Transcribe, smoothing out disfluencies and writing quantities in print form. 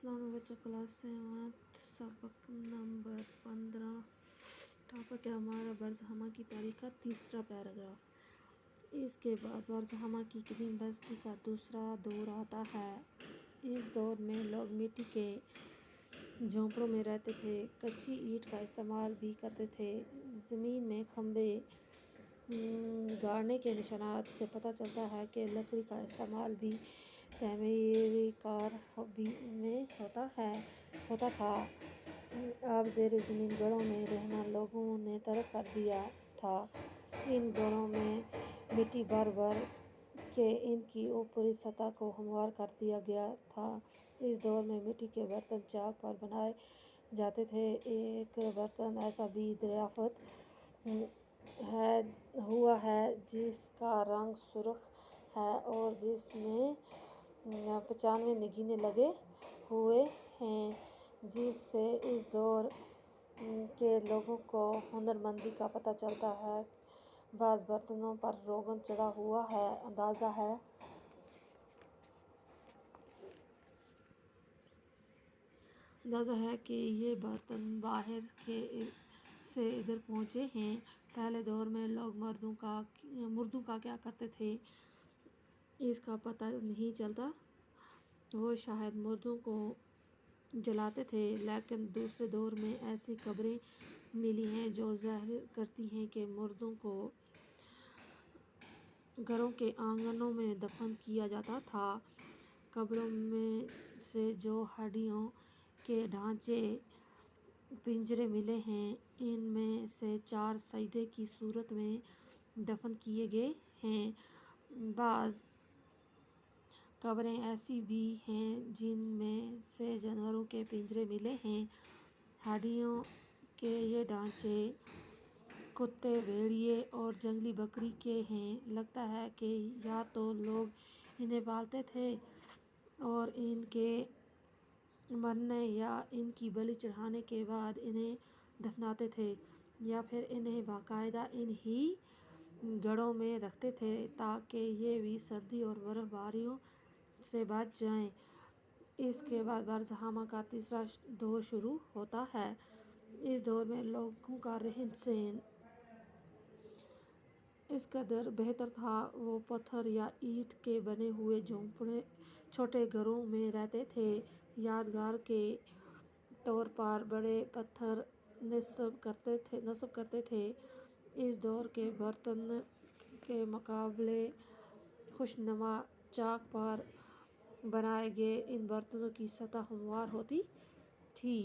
السلام علیکم بچوں، کلاس 7 سبق نمبر 15 ٹاپک ہے ہمارا برزہمہ کی تاریخ کا تیسرا پیراگراف۔ اس کے بعد برزہمہ کی قدیم بستی کا دوسرا دور آتا ہے۔ اس دور میں لوگ مٹی کے جھونپڑوں میں رہتے تھے، کچی اینٹ کا استعمال بھی کرتے تھے۔ زمین میں کھمبے گاڑنے کے نشانات سے پتہ چلتا ہے کہ لکڑی کا استعمال بھی تعمیری کار میں ہوتا تھا۔ اب زیر زمین گڑھوں میں رہنا لوگوں نے ترک کر دیا تھا۔ ان گڑھوں میں مٹی بھر بھر کے ان کی اوپری سطح کو ہموار کر دیا گیا تھا۔ اس دور میں مٹی کے برتن چاک پر بنائے جاتے تھے۔ ایک برتن ایسا بھی دریافت ہوا ہے جس کا رنگ سرخ ہے اور جس میں 95 نگینے لگے ہوئے ہیں، جس سے اس دور کے لوگوں کو ہنرمندی کا پتہ چلتا ہے۔ بعض برتنوں پر روغن چڑھا ہوا ہے۔ اندازہ ہے کہ یہ برتن باہر سے ادھر پہنچے ہیں۔ پہلے دور میں لوگ مردوں کا کیا کرتے تھے، اس کا پتہ نہیں چلتا۔ وہ شاید مردوں کو جلاتے تھے، لیکن دوسرے دور میں ایسی قبریں ملی ہیں جو ظاہر کرتی ہیں کہ مردوں کو گھروں کے آنگنوں میں دفن کیا جاتا تھا۔ قبروں میں سے جو ہڈیوں کے ڈھانچے پنجرے ملے ہیں، ان میں سے 4 سجدے کی صورت میں دفن کیے گئے ہیں۔ بعض قبریں ایسی بھی ہیں جن میں سے جانوروں کے پنجرے ملے ہیں۔ ہڈیوں کے یہ ڈھانچے کتے، بھیڑیے اور جنگلی بکری کے ہیں۔ لگتا ہے کہ یا تو لوگ انہیں پالتے تھے اور ان کے مرنے یا ان کی بلی چڑھانے کے بعد انہیں دفناتے تھے، یا پھر انہیں باقاعدہ انہی گڑھوں میں رکھتے تھے تاکہ یہ بھی سردی اور برف باریوں سے بچ جائیں۔ اس کے بعد برزہمہ کا تیسرا دور شروع ہوتا ہے۔ اس دور میں لوگوں کا رہن سہن اس قدر بہتر تھا، وہ پتھر یا اینٹ کے بنے ہوئے چھوٹے گھروں میں رہتے تھے۔ یادگار کے طور پر بڑے پتھر نصب کرتے تھے۔ اس دور کے برتن کے مقابلے خوشنما چاک پر بنائے گئے ان برتنوں کی سطح ہموار ہوتی تھی۔